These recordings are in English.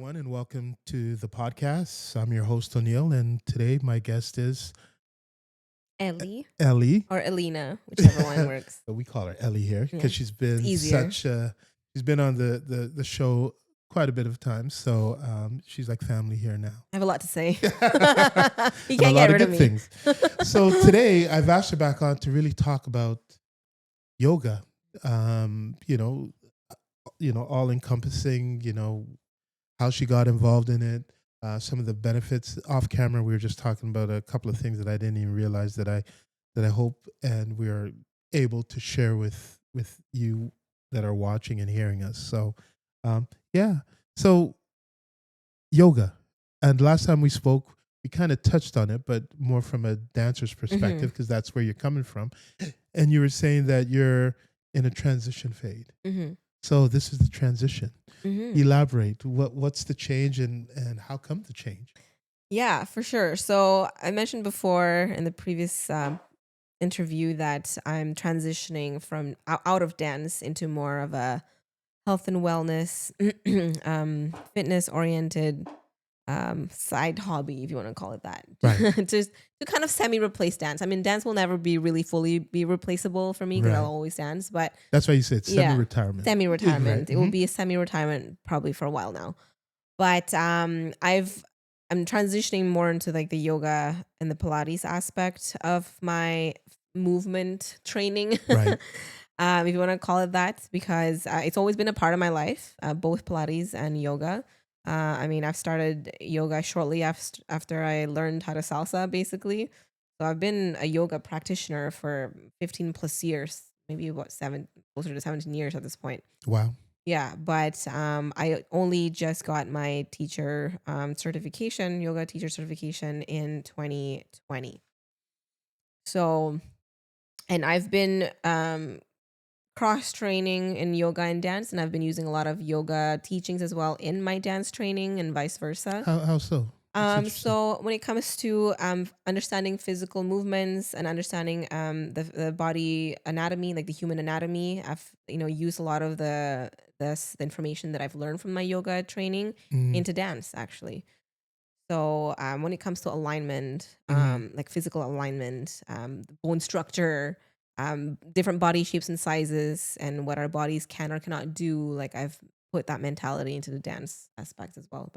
everyone, and welcome to the podcast. I'm your host, O'Neill, and today my guest is Ellie Ellie. or Elina, whichever one works. But we call her Ellie here Yeah, because it's easier. she's been on the show quite a bit of times. So she's like family here now. I have a lot to say. You And a can't lot get of rid of good me. things. So today I've asked her back on to really talk about yoga. Um, you know, all encompassing, how she got involved in it, some of the benefits. Off camera, we were just talking about a couple of things that I didn't even realize that I hope and we are able to share with you that are watching and hearing us. So, yeah. So yoga, and last time we spoke, we kind of touched on it, but more from a dancer's hmm perspective because that's where you're coming from. And you were saying that you're in a transition phase. hmm So this is the transition. hmm Elaborate. What's the change and how come the change? Yeah, for sure. So I mentioned before in the previous interview that I'm transitioning from out of dance into more of a health and wellness, fitness oriented side hobby, if you want to call it that. Right. To kind of semi replace dance. I mean, dance will never be really fully be replaceable for me because I'll Right. always dance, but That's why you said yeah, semi-retirement. semi Right. retirement. It will be a semi retirement probably for a while now. But I'm transitioning more into like the yoga and the Pilates aspect of my movement training. Right. If you want to call it that, because it's always been a part of my life, both Pilates and yoga. I mean, I've started yoga shortly after I learned how to salsa, basically. So I've been a yoga practitioner for 15 plus years, maybe about closer to 17 years at this point. Wow. Yeah, but I only just got my teacher certification, yoga teacher certification in 2020. So, and I've been cross training in yoga and dance, and I've been using a lot of yoga teachings as well in my dance training and vice versa. How so? It's interesting. So when it comes to understanding physical movements and understanding the body anatomy, like the human anatomy, I've used a lot of the information that I've learned from my yoga training Mm. into dance actually. So when it comes to alignment, Mhm. like physical alignment, bone structure, different body shapes and sizes, and what our bodies can or cannot do, like I've put that mentality into the dance aspect as well.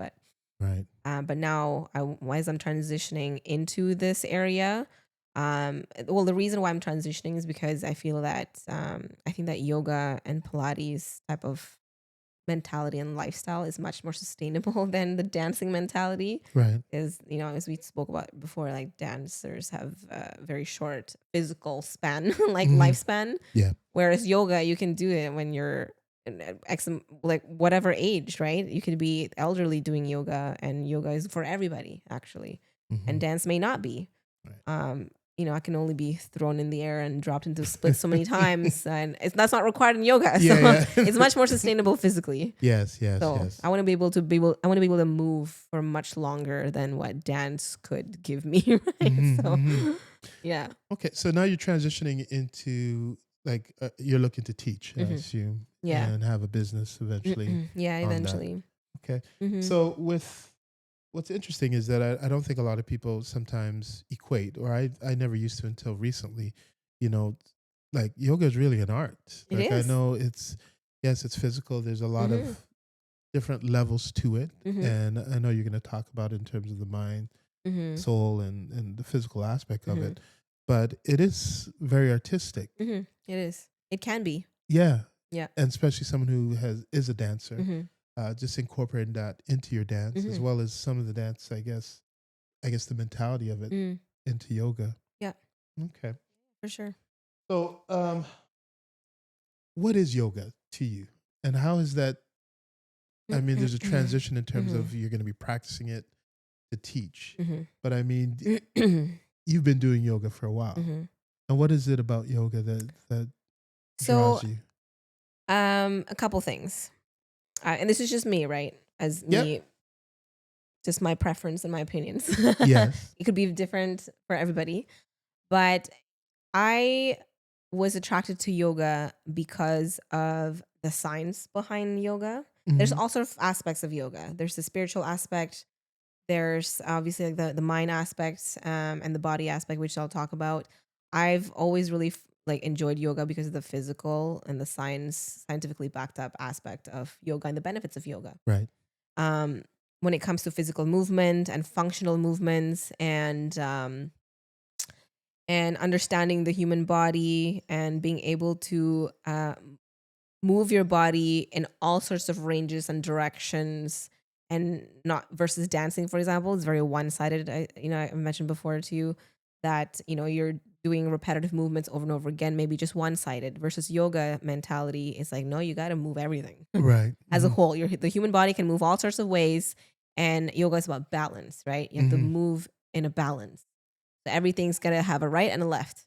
Right. But now, as I'm transitioning into this area, well, the reason why I'm transitioning is because I feel that I think that yoga and Pilates type of mentality and lifestyle is much more sustainable than the dancing mentality. Right. Is as we spoke about before, like dancers have a very short physical span, like Mhm. lifespan, Yeah. whereas yoga you can do it when you're like whatever age, right? You could be elderly doing yoga, and yoga is for everybody actually, and Mhm. dance may not be. Right. um I can only be thrown in the air and dropped into splits so many times, and that's not required in yoga. So Yeah. it's much more sustainable physically. Yes. Yes. So Yes. I want to be able to I want to be able to move for much longer than what dance could give me, right? Mhm. So Mhm. yeah. Okay. So now you're transitioning into like you're looking to teach, I hmm assume, yeah. and have a business eventually Yeah, on that. eventually. Okay. hmm So with what's interesting is that I don't think a lot of people sometimes equate, or I never used to until recently, you know, like yoga is really an art. It Like I is. know yes, it's physical. There's a lot of hmm different levels to it. hmm And I know you're going to talk about it in terms of the mind, hmm soul, and the physical aspect of hmm it. But it is very artistic. It is. It can be. Yeah. Yeah. And especially someone who is a dancer, hmm just incorporating that into your dance as hmm well as some of the dance, I guess the mentality of it mm into yoga. Yeah, Okay. for sure. So, what is yoga to you? And how is that? I mean, there's a transition in terms hmm of you're going to be practicing it to teach. hmm But I mean, hmm you've been doing yoga for a while. And what is it about yoga that So, draws you? a couple things, and this is just me, right? As Yep. me, just my preference and my opinions. Yes. It could be different for everybody, but I was attracted to yoga because of the science behind yoga. There's Mhm. all sort of aspects of yoga. There's the spiritual aspect. There's obviously like the mind aspects, and the body aspect, which I'll talk about. I've always really like enjoyed yoga because of the physical and the scientifically backed up aspect of yoga and the benefits of yoga. Right. Um, when it comes to physical movement and functional movements, and understanding the human body and being able to move your body in all sorts of ranges and directions, and not versus dancing, for example, it's very one-sided. I mentioned before to you that you're doing repetitive movements over and over again, maybe just one-sided, versus yoga mentality is like, no, you got to move everything Right. as a Mhm. whole. The human body can move all sorts of ways, and yoga is about balance, right? You have to Mhm. move in a balance, so everything's got to have a right and a left.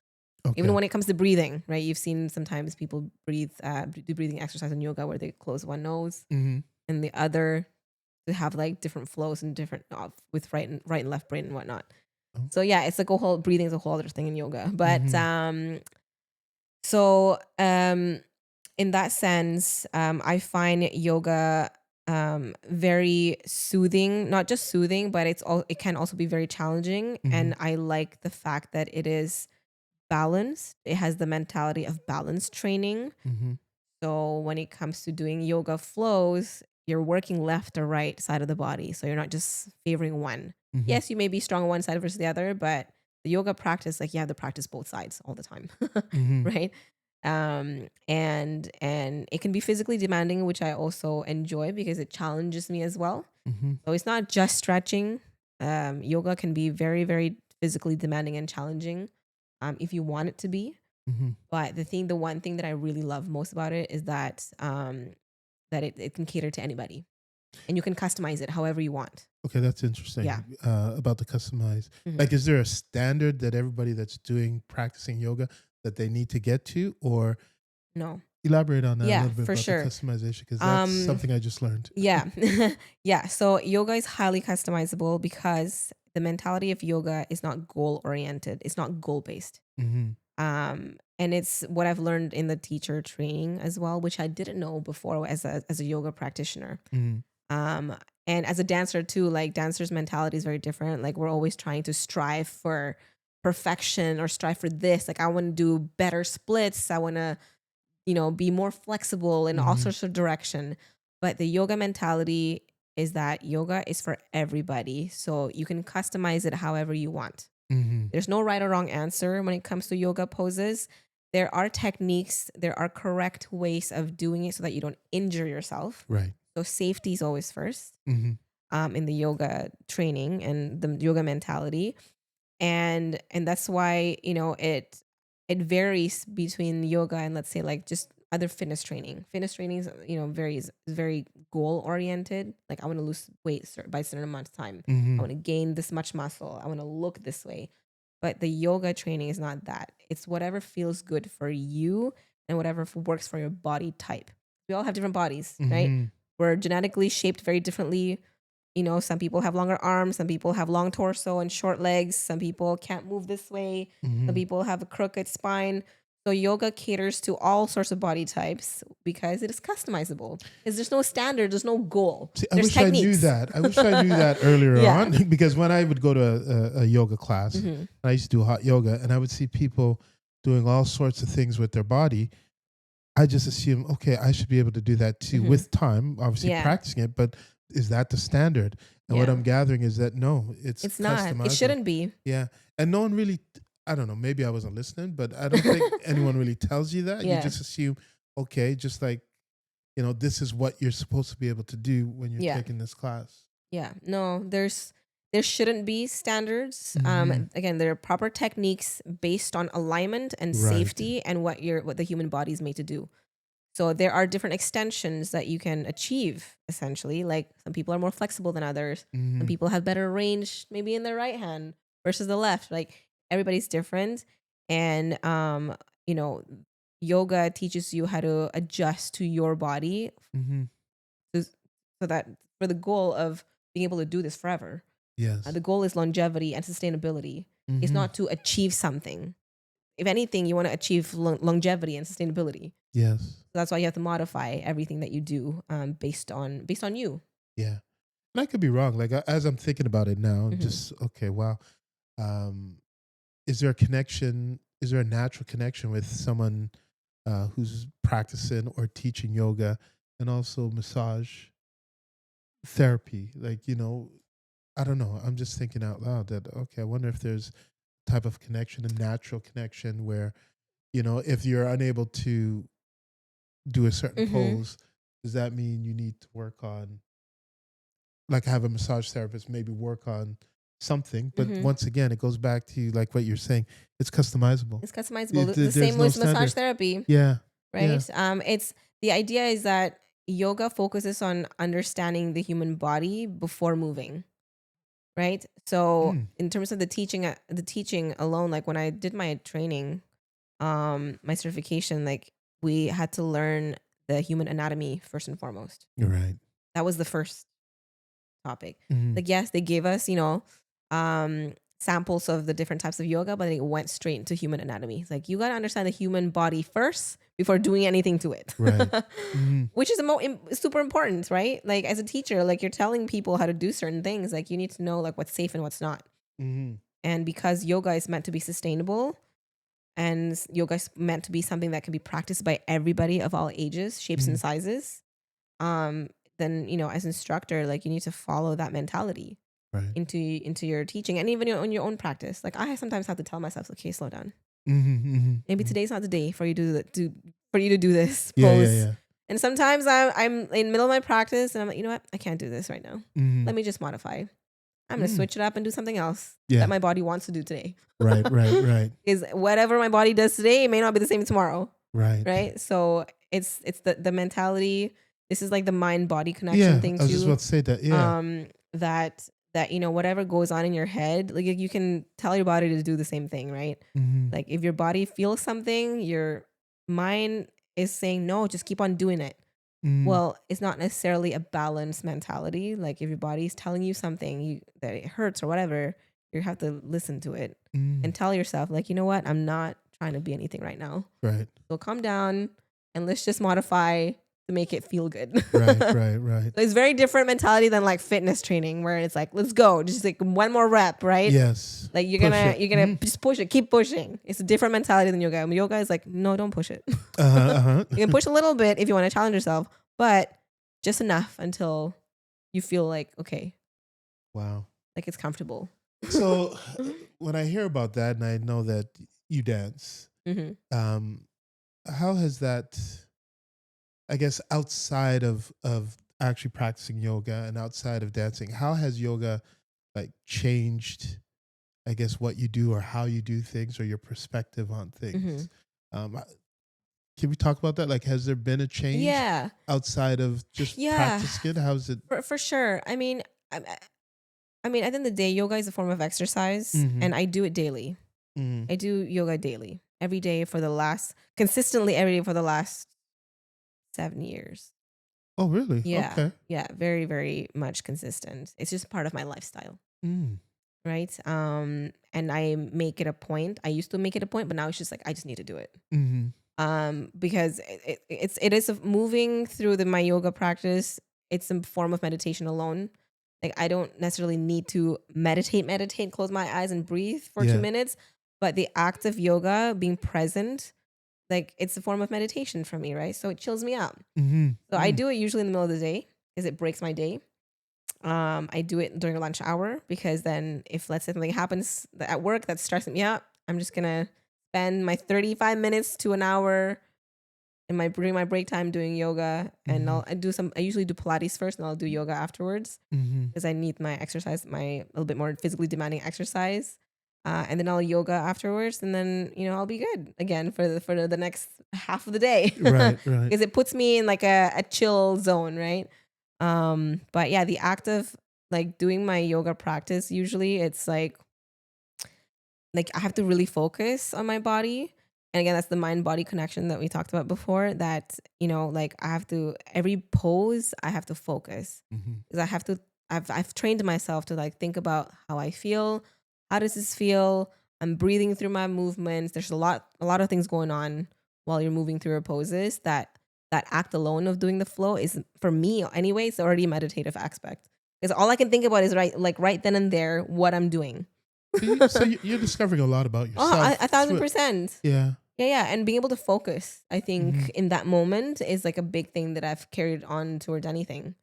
Even Okay. when it comes to breathing, right? You've seen sometimes people do breathing exercise in yoga where they close one nose Mhm. and the other to have like different flows and different with right and left brain and whatnot. Oh. So yeah, it's like a whole breathing is a whole other thing in yoga. But Mhm. so in that sense, I find yoga very soothing, not just soothing, but it can also be very challenging. Mhm. And I like the fact that it is balance. It has the mentality of balance training. Mhm. So when it comes to doing yoga flows, you're working left or right side of the body. So you're not just favoring one. Mhm. Yes, you may be strong on one side versus the other, but the yoga practice, like you have to practice both sides all the time. Mhm. Right? And it can be physically demanding, which I also enjoy because it challenges me as well. Mhm. So it's not just stretching. Yoga can be very, very physically demanding and challenging, if you want it to be. Mhm. But the one thing that I really love most about it is that it can cater to anybody, and you can customize it however you want. Okay, that's Yeah. interesting. About the customize. Mhm. Like, is there a standard that everybody that's doing practicing yoga that they need to get to, or No. elaborate on that a Yeah, little bit for about the sure. customization? Because that's Um, something I just learned. yeah. Yeah. So yoga is highly customizable because the mentality of yoga is not goal oriented. It's not goal based. Mhm. And it's what I've learned in the teacher training as well, which I didn't know before as a yoga practitioner. Mhm. Um, and as a dancer too, like dancers' mentality is very different. Like we're always trying to strive for perfection or strive for this. Like I want to do better splits. I want to, be more flexible in all Mhm. sorts of direction. But the yoga mentality is that yoga is for everybody. So you can customize it however you want. Mhm. There's no right or wrong answer when it comes to yoga poses. There are techniques, there are correct ways of doing it so that you don't injure yourself. Right. So safety is always first, Mhm. in the yoga training and the yoga mentality. And that's why, it varies between yoga and, let's say, like just other fitness training. Fitness training is, is very goal oriented. Like I want to lose weight by a certain amount of time. I Mhm. want to gain this much muscle. I want to look this way. But the yoga training is not that. It's whatever feels good for you and whatever works for your body type. We all have different bodies, right? Mhm. We're genetically shaped very differently. Some people have longer arms, some people have long torso and short legs, some people can't move this way, some Mhm. people have a crooked spine. So yoga caters to all sorts of body types because it is customizable. Because there's no standard, there's no goal. See, I There's wish I knew techniques. that. I wish I knew that earlier Yeah. on because when I would go to a yoga class, Hmm. I used to do hot yoga, and I would see people doing all sorts of things with their body. I just assume, okay, I should be able to do that too Hmm. with time, obviously Yeah. practicing it, but is that the standard? And what Yeah. I'm gathering is that no, it's It's not. It customizable. shouldn't be. Yeah. And no one really, I don't know, maybe I wasn't listening, but I don't think anyone really tells you that. You Yeah. just assume, okay, just like, this is what you're supposed to be able to do when you're Yeah. taking this class. Yeah, no, there shouldn't be standards. Hmm. Again, there are proper techniques based on alignment and Right. safety and what the human body is made to do. So there are different extensions that you can achieve essentially. Like some people are more flexible than others. Some Hmm. people have better range maybe in their right hand versus the left. Like everybody's different. And you know, yoga teaches you how to adjust to your body Hmm. so so that for the goal of being able to do this forever. Yes. The goal is longevity and sustainability. It's Hmm. not to achieve something. If anything, you want to achieve longevity and sustainability. Yes. So that's why you have to modify everything that you do based on you. Yeah. And I could be wrong. Like as I'm thinking about it now, Hmm. just okay. Wow. Um, is there a connection? Is there a natural connection with someone who's practicing or teaching yoga and also massage therapy? Like I don't know. I'm just thinking out loud that okay. I wonder if there's type of connection, a natural connection where if you're unable to do a certain Hmm. pose, does that mean you need to work on, like, have a massage therapist maybe work on something? But Hmm. once again, it goes back to like what you're saying. It's customizable. It's customizable. The There's same no with massage standard. therapy, Yeah. Yeah. right? It's the idea is that yoga focuses on understanding the human body before moving, right? So Mm, in terms of the teaching alone, like when I did my training, my certification, like we had to learn the human anatomy first and foremost. you're right. That was the first topic. Mm, Like, yes, they gave us, samples of the different types of yoga, but it went straight into human anatomy. It's like you got to understand the human body first before doing anything to it, right. Mm, which is super important, right? Like as a teacher, like you're telling people how to do certain things. Like you need to know like what's safe and what's not. mm, And because yoga is meant to be sustainable, and yoga is meant to be something that can be practiced by everybody of all ages, shapes, and mm, sizes, um, then as instructor, like you need to follow that mentality right. into your teaching and even in your own practice. Like I sometimes have to tell myself, okay, slow down. Maybe Mhm. today's not the day for you to do this Yeah. Yeah. pose. Yeah. And sometimes I'm in the middle of my practice and I'm like, you know what? I can't do this right now. Let Mhm. me just modify. I'm gonna Mm, switch it up and do something else that yeah. my body wants to do today. Right. Right. Right. Is whatever my body does today, it may not be the same tomorrow. Right. Right? So it's the mentality. This is like the mind body connection Yeah. thing I was just too. about to say that. Yeah. That whatever goes on in your head, like you can tell your body to do the same thing, right? Hmm. Like if your body feels something, your mind is saying no, just keep on doing it. Hmm. Well, it's not necessarily a balanced mentality. Like if your body's telling you something that it hurts or whatever, you have to listen to it Mm, and tell yourself, like, you know what, I'm not trying to be anything right now. right. So calm down and let's just modify to make it feel good. Right. Right. Right. So it's very different mentality than like fitness training where it's like, let's go, just like one more rep, right? Yes. Like you're Push gonna it. you're gonna just push it, keep pushing. It's a different mentality than yoga. Yoga is like, no, don't push it. Uh-huh. You can push a little bit if you want to challenge yourself, but just enough until you feel like okay, Wow. like it's comfortable. So when I hear about that and I know that you dance, Hmm. um, how has that, I guess, outside of actually practicing yoga and outside of dancing, how has yoga like changed, I guess, what you do or how you do things or your perspective on Hmm. things? I- can we talk about that? Like, has there been a change Yeah, outside of just yeah, practicing it? How's it? for sure. I mean, at the end of the day, yoga is a form of exercise, Mm-hmm. and I do it daily. Mm-hmm. I do yoga daily, every day consistently every day for the last 7 years. Oh, really? Yeah, Okay. yeah, very, very much consistent. It's just part of my lifestyle, Mm. right? And I make it a point. I used to make it a point, but now it's just like I just need to do it. Mm-hmm. Because it is moving through my yoga practice. It's a form of meditation alone. Like I don't necessarily need to meditate, close my eyes and breathe for two Yeah. minutes, but the act of yoga, being present, like it's a form of meditation for me, right? So it chills me out. Mm-hmm. So I Mm. do it usually in the middle of the day because it breaks my day. I do it during lunch hour because then if let's say something happens at work that's stressing me out, I'm just gonna spend my 35 minutes to an hour in my during my break time doing yoga, and Mm-hmm. I usually do Pilates first and I'll do yoga afterwards Mm-hmm. because I need my exercise, my a little bit more physically demanding exercise. And then I'll yoga afterwards, and then I'll be good again for the next half of the day Right. Right. because it puts me in like a chill zone, right? But yeah, the act of like doing my yoga practice, usually it's like I have to really focus on my body. And again, that's the mind body connection that we talked about before. That, like I have to, every pose, I have to focus Mm-hmm. because I've trained myself to like think about how I feel. How does this feel? I'm breathing through my movements. There's a lot of things going on while you're moving through your poses, that act alone of doing the flow is, for me anyway, it's already a meditative aspect. Because all I can think about is right then and there what I'm doing. You're discovering a lot about Oh, yourself a thousand through it. percent. Yeah. Yeah. And being able to focus, I think, Hmm. in that moment is like a big thing that I've carried on towards anything.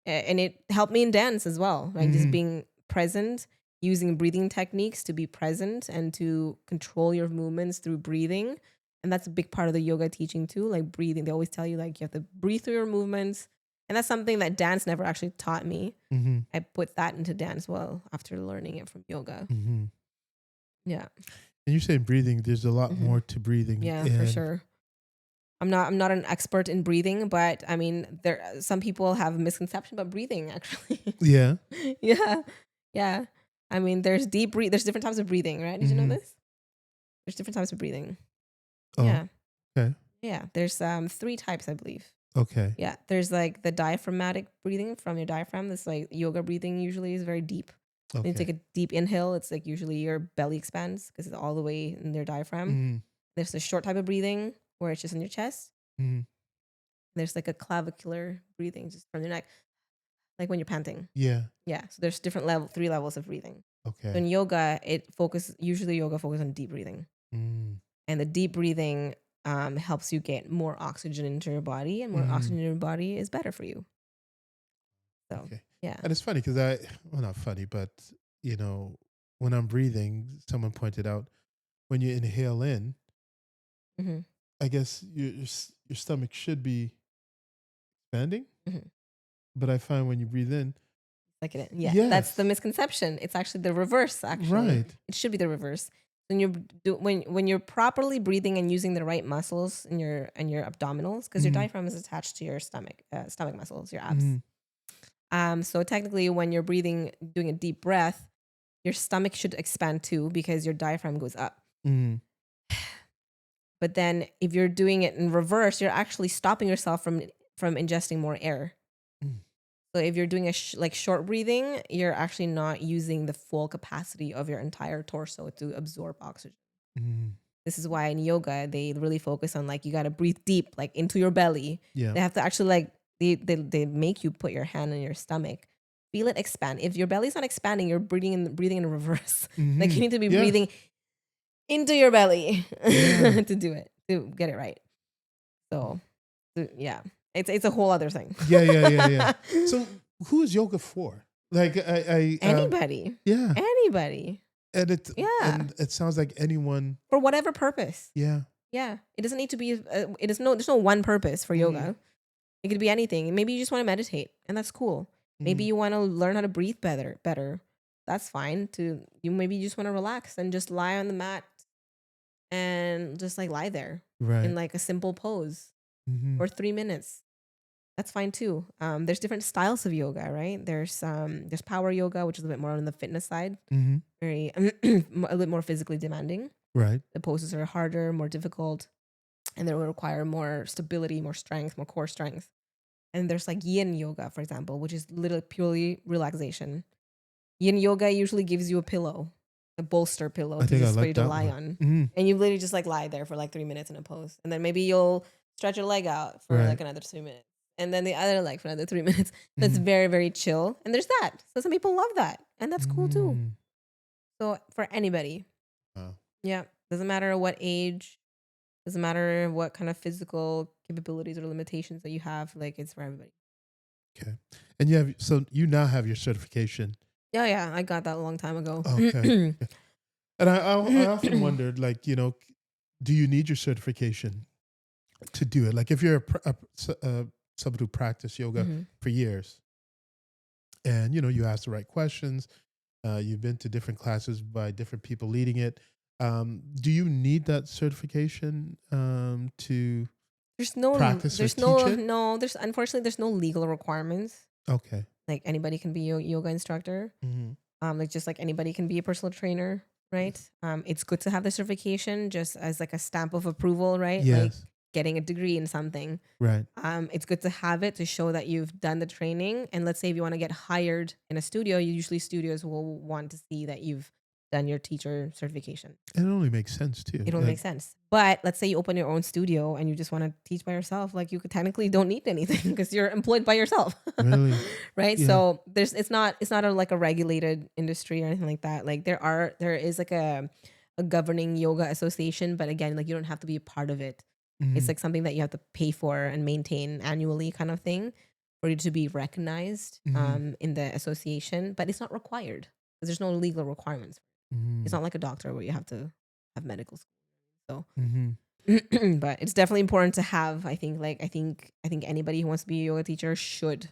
And it helped me in dance as well, like just Hmm. being present, using breathing techniques to be present and to control your movements through breathing. And that's a big part of the yoga teaching too, like breathing. They always tell you like you have to breathe through your movements. And that's something that dance never actually taught me. Hmm. I put that into dance well after learning it from yoga. Hmm. Yeah. And you're saying breathing. There's a lot Hmm. more to breathing, Yeah, for and sure. I'm not an expert in breathing, but I mean, there some people have a misconception about breathing actually. yeah. Yeah. Yeah. I mean, there's different types of breathing, right? Did you know Hmm. this? There's different types of breathing. Oh, Yeah. okay. Yeah. There's three types, I believe. Okay. Yeah. There's like the diaphragmatic breathing from your diaphragm. This like yoga breathing usually is very deep. When you Okay. take a deep inhale, it's like usually your belly expands because it's all the way in your diaphragm. Hmm. There's a short type of breathing where it's just in your chest. Hmm. There's like a clavicular breathing just from your neck, like when you're panting. Yeah. Yeah. So there's three levels of breathing. So Okay. in yoga, usually yoga focuses on deep breathing. Mm. And the deep breathing helps you get more oxygen into your body, and more Hmm. oxygen in your body is better for you. So, Okay. yeah. And it's funny because well, not funny, but you know, when I'm breathing, someone pointed out when you inhale in, Hmm. I guess your stomach should be expanding, Hmm. but I find when you breathe in, Like it, yeah, that's the yes, misconception. It's actually the reverse. Actually, right. it should be the reverse. When you're properly breathing and using the right muscles in your abdominals, because your Hmm. diaphragm is attached to your stomach muscles, your abs. Hmm. So technically, when you're breathing, doing a deep breath, your stomach should expand too because your diaphragm goes up. Hmm. But then if you're doing it in reverse, you're actually stopping yourself from ingesting more air. So if you're doing like short breathing, you're actually not using the full capacity of your entire torso to absorb oxygen. Hmm. This is why in yoga they really focus on like you got to breathe deep, like into your belly. Yeah. They have to actually like they make you put your hand on your stomach, feel it expand. If your belly's not expanding, you're breathing in reverse. Like Hmm. you need to be Yeah. breathing into your belly Yeah. to do it, to get it right. So yeah, it's a whole other thing. Yeah. Yeah. Yeah. Yeah. So who is yoga for? Like Anybody, yeah, anybody, yeah, and it sounds like anyone. for whatever purpose. Yeah. Yeah, it doesn't need to be. There's no one purpose for Hmm. yoga. It could be anything. Maybe you just want to meditate, and that's cool. Maybe Hmm. you want to learn how to breathe better. Better, that's fine. Maybe you just want to relax and just lie on the mat and just like lie there in Right. like a simple pose Hmm. for 3 minutes. That's fine too. There's different styles of yoga, right? There's power yoga, which is a bit more on the fitness side, Hmm. very a bit more physically demanding. Right. The poses are harder, more difficult, and they will require more stability, more strength, more core strength. And there's like yin yoga, for example, which is literally purely relaxation. Yin yoga usually gives you a pillow, a bolster pillow I to think I just for you like to that lie one. on. Hmm. And you literally just like lie there for like 3 minutes in a pose. And then maybe you'll stretch your leg out for Right. like another 2 minutes. And then the other leg for another 3 minutes. That's Hmm. very, very chill. And there's that. So some people love that. And that's cool too. Mm. So for anybody. Wow. Yeah. Doesn't matter what age, doesn't matter what kind of physical capabilities or limitations that you have. Like it's for everybody. Okay. And you now have your certification. Yeah, yeah. I got that a long time ago. Okay. Okay. And I often wondered, like, do you need your certification to do it? Like, if you're someone who practiced yoga Mhm. for years, and you ask the right questions, you've been to different classes by different people leading it. Do you need that certification to practice or teach it? There's unfortunately there's no legal requirements. Okay. Like anybody can be a yoga instructor. Hmm. Like just like anybody can be a personal trainer, right? It's good to have the certification just as like a stamp of approval, right? Like Yes. getting a degree in something. Right. It's good to have it to show that you've done the training. And let's say if you want to get hired in a studio, usually studios will want to see that you've done your teacher certification. And it only makes sense too. It only makes sense. But let's say you open your own studio and you just want to teach by yourself, like you could technically don't need anything because you're employed by yourself. Really? Right? Yeah. So it's not a like a regulated industry or anything like that. Like there is like a governing yoga association, but again, like you don't have to be a part of it. It's Mhm. like something that you have to pay for and maintain annually kind of thing for you to be recognized Mhm. in the association, but it's not required because there's no legal requirements. It's Mhm. not like a doctor where you have to have medical school. So Mhm. but it's definitely important to have. I think anybody who wants to be a yoga teacher should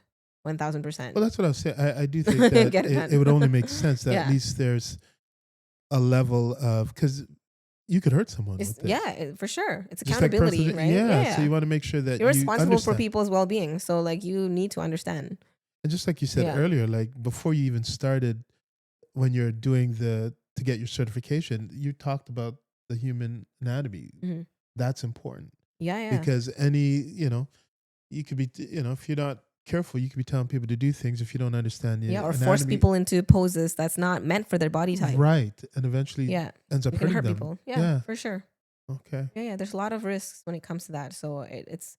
1000% Well, that's what I was saying. I do think that get it it done. would only make sense that at Yeah. least there's a level of, because you could hurt someone with this. For sure. It's Just like accountability, personal, right? yeah. So Yeah. you want to make sure that You're you responsible for understand. people's well-being. So like you need to understand. And just like you said Yeah. earlier, like before you even started, when you're doing to get your certification, you talked about the human anatomy. Hmm. That's important Yeah, yeah. because you could be, if you're not careful, you could be telling people to do things if you don't understand the Yeah, or force anatomy. people into poses that's not meant for their body type. Right. And eventually Yeah. ends up You can hurting hurt them. people. Yeah, Yeah. for sure. Okay. Yeah. There's a lot of risks when it comes to that. So it's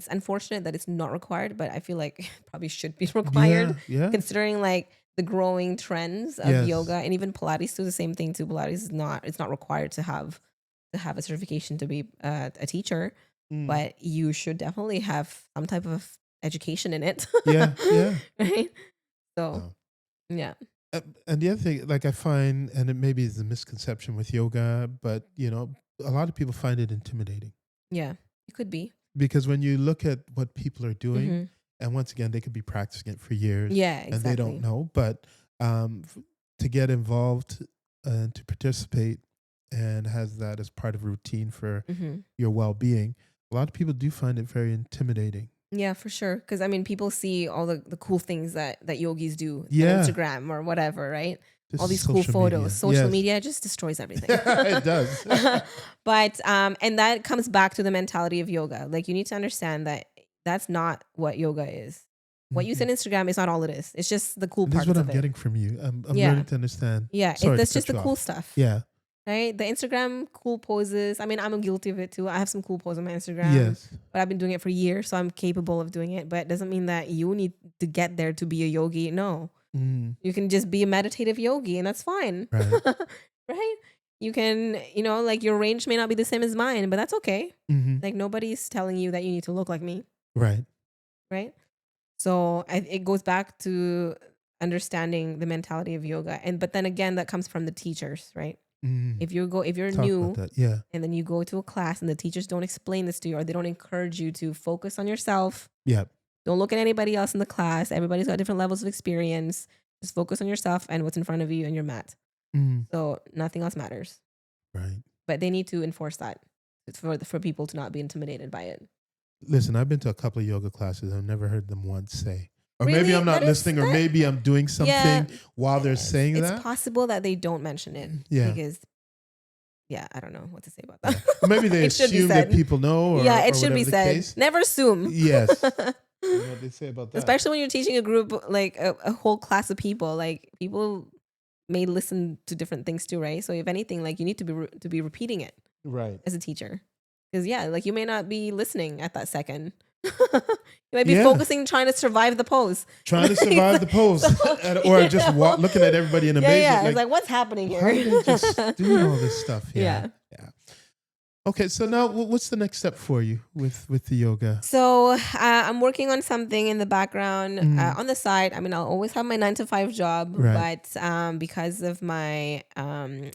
unfortunate that it's not required, but I feel like it probably should be required Yeah. Yeah. considering like the growing trends of yoga Yes. and even Pilates do the same thing too. Pilates is not it's not required to have a certification to be a teacher, Mm. but you should definitely have some type of education in it. Yeah. Yeah. Right? So, No. yeah. And the other thing, like I find, and it maybe is a misconception with yoga, but a lot of people find it intimidating Yeah. It could be. because when you look at what people are doing, Hmm. and once again, they could be practicing it for years Yeah, and they don't exactly. know, but to get involved and to participate and has that as part of routine for Hmm. your well-being, a lot of people do find it very intimidating. Yeah, for sure. Because I mean, people see all the cool things that yogis do on Yeah, Instagram or whatever, right? All just these cool social photos. media. Social Yes, media just destroys everything. it does. But and that comes back to the mentality of yoga. Like you need to understand that that's not what yoga is. What you see Mhm. on Instagram is not all it is. It's just the cool And this is what parts I'm of it. getting from you. I'm Yeah. learning to understand. Yeah. Sorry to That's just cut the you cool off. stuff. Yeah. Right? The Instagram cool poses. I mean, I'm guilty of it too. I have some cool poses on my Instagram, Yes. but I've been doing it for years, so I'm capable of doing it. But it doesn't mean that you need to get there to be a yogi. No. Mm, You can just be a meditative yogi and that's fine. right. Right? You can, like your range may not be the same as mine, but that's okay. Hmm. Like nobody's telling you that you need to look like me, Right. right? So it goes back to understanding the mentality of yoga. But then again, that comes from the teachers, right? Mm. If you're Talk about new that. Yeah. and then you go to a class and the teachers don't explain this to you or they don't encourage you to focus on yourself, Yeah. don't look at anybody else in the class. Everybody's got different levels of experience. Just focus on yourself and what's in front of you and your mat. Mm. So nothing else matters. Right. But they need to enforce that for people to not be intimidated by it. Listen, I've been to a couple of yoga classes. I've never heard them once say, or maybe Really? I'm not That is listening, or that maybe I'm doing yeah. something while they're saying It's that. possible that they don't mention it Yeah. because yeah, I don't know what to say about Yeah. that. Or maybe they It should be assume that said. people know, Yeah, it or should whatever be the said. case. Never assume. Yes. You know what they say about that. Especially when you're teaching a group like a whole class of people. Like people may listen to different things too, right? So if anything, like you need to be repeating it Right. as a teacher, because yeah, like you may not be listening at that second. You might be Yeah. focusing, trying to survive the pose, Trying to survive the pose, or just looking at everybody in amazement. Yeah, it's like what's happening here? How are they just doing all this stuff? Yeah. Yeah. Okay, so now what's the next step for you with the yoga? So I'm working on something in the background Mm. on the side. I mean, I'll always have my 9 to 5 job, Right. but because of my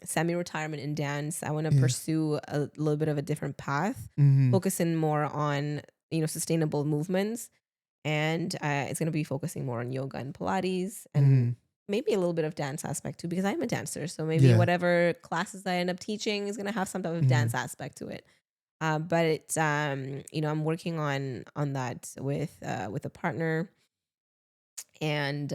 semi-retirement in dance, I want to Yeah. pursue a little bit of a different path, Mm-hmm. focusing more on sustainable movements, and it's going to be focusing more on yoga and Pilates and Mm-hmm. maybe a little bit of dance aspect too, because I'm a dancer. So maybe Yeah. whatever classes I end up teaching is going to have some type of dance aspect to it. But it's I'm working on that with a partner, and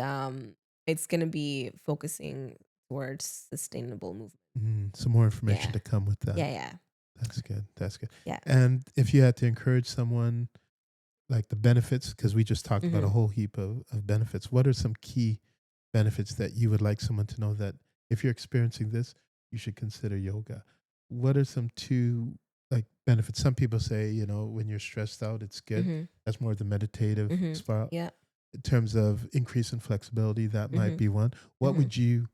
it's gonna be focusing towards sustainable movement. Some more information Yeah, to come with that. yeah, yeah, That's good. That's good. yeah. And if you had to encourage someone, like the benefits, because we just talked about a Hmm. whole heap of benefits, what are some key benefits that you would like someone to know that if you're experiencing this, you should consider yoga. What are some two like benefits? Some people say, when you're stressed out, it's good. Mm-hmm. That's more of the meditative Mm-hmm. spot. Yeah. In terms of increase in flexibility, that might Mm-hmm. be one. What Mm-hmm. would you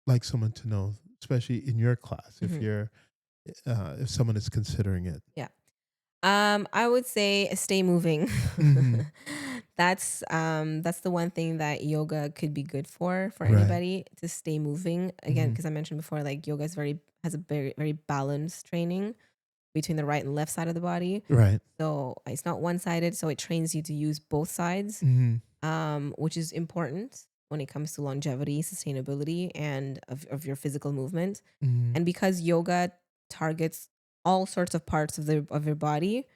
like someone to know, especially in your class, Mm-hmm. if someone is considering it? Yeah. I would say stay moving. Mm-hmm. That's the one thing that yoga could be good for Right. anybody, to stay moving. Again, Mm-hmm. because I mentioned before, like yoga has a very, very balanced training between the right and left side of the body. Right. So it's not one sided. So it trains you to use both sides, Mm-hmm. which is important when it comes to longevity, sustainability, and of your physical movement. Mm-hmm. And because yoga targets all sorts of parts of your body,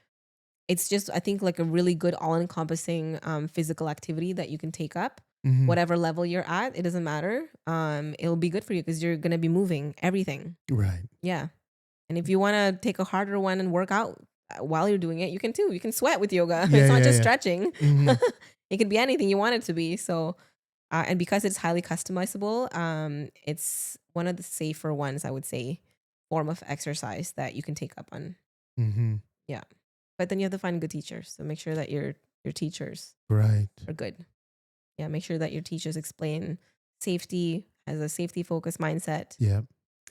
it's just, I think, like a really good all-encompassing physical activity that you can take up. Mm-hmm. Whatever level you're at, it doesn't matter. It'll be good for you because you're gonna be moving everything. Right. Yeah. And if you want to take a harder one and work out while you're doing it, you can too. You can sweat with yoga. Yeah. It's not Yeah. just Yeah. stretching. Mm-hmm. It can be anything you want it to be. So, and because it's highly customizable, it's one of the safer ones, I would say, form of exercise that you can take up on. Mm-hmm. Yeah. But then you have to find good teachers. So make sure that your teachers Right. are good. Yeah. Make sure that your teachers explain safety, has a safety focused mindset, Yeah.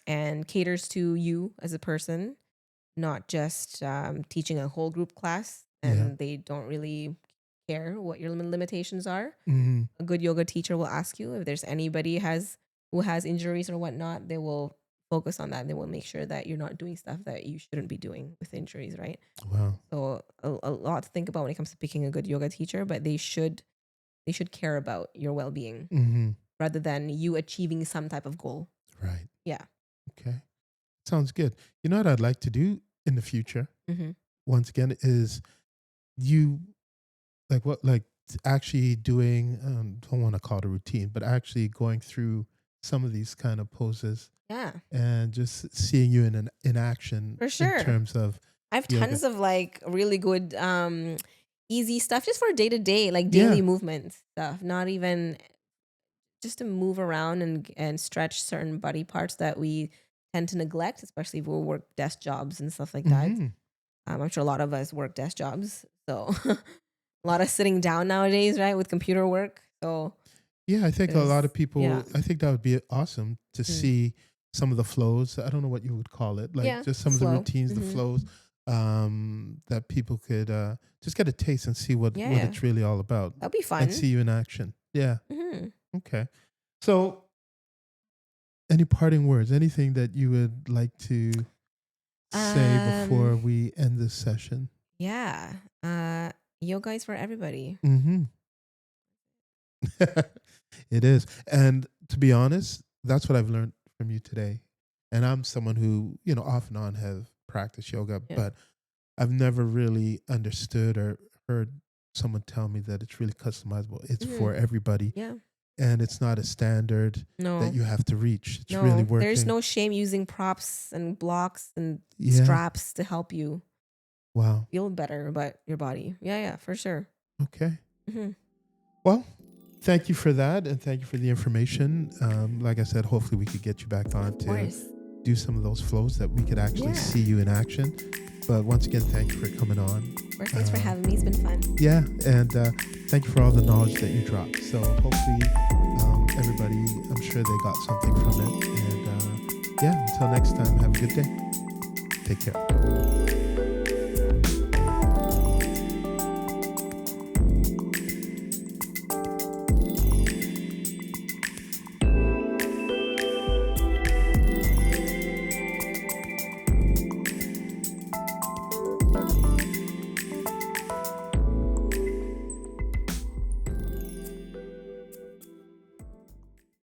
and caters to you as a person, not just teaching a whole group class, Yeah. and they don't really care what your limitations are. Mm-hmm. A good yoga teacher will ask you if there's anybody who has injuries or whatnot. They will focus on that. They will make sure that you're not doing stuff that you shouldn't be doing with injuries, right? Wow. So a lot to think about when it comes to picking a good yoga teacher, but they should care about your well-being Mm-hmm. rather than you achieving some type of goal. Right. Yeah. Okay. Sounds good. You know what I'd like to do in the future, Mm-hmm. once again, is you actually doing, don't want to call it a routine, but actually going through some of these kind of poses Yeah, and just seeing you in action for in sure. terms of I have yoga. tons of like really good easy stuff just for day to day, like Yeah. daily movement stuff, not even just to move around and stretch certain body parts that we tend to neglect, especially if we work desk jobs and stuff like that. Mm-hmm. I'm sure a lot of us work desk jobs, so a lot of sitting down nowadays, right, with computer work. So Yeah, I think a lot of yeah, people, I think that would be awesome to mm, see some of the flows. I don't know what you would call it, like yeah, just some of the flow. routines, the Hmm. flows, that people could just get a taste and see what Yeah, it's really all about that'll be and fun. see you in action. Yeah. Hmm. Okay. So, any parting words, anything that you would like to say before Um, we end this session? yeah, yoga is for everybody. Mm-hmm. It is. And to be honest, that's what I've learned from you today. And I'm someone who, off and on have practiced yoga, Yeah. but I've never really understood or heard someone tell me that it's really customizable. It's Hmm. for everybody. Yeah. And it's not a standard that No. you have to reach. It's really No, there's working. no shame using props and blocks and Yeah. straps to help you Wow. feel better about your body. Yeah, yeah, for sure. Okay. Hmm. Well, thank you for that. And thank you for the information. Like I said, hopefully we could get you back on Of to course. do some of those flows that we could actually Yeah. see you in action. But once again, thank you for coming on. Of course. Thanks for having me. It's been fun. Yeah, and thank you for all the knowledge that you dropped. So hopefully, everybody, I'm sure they got something from it. And yeah, until next time, have a good day. Take care.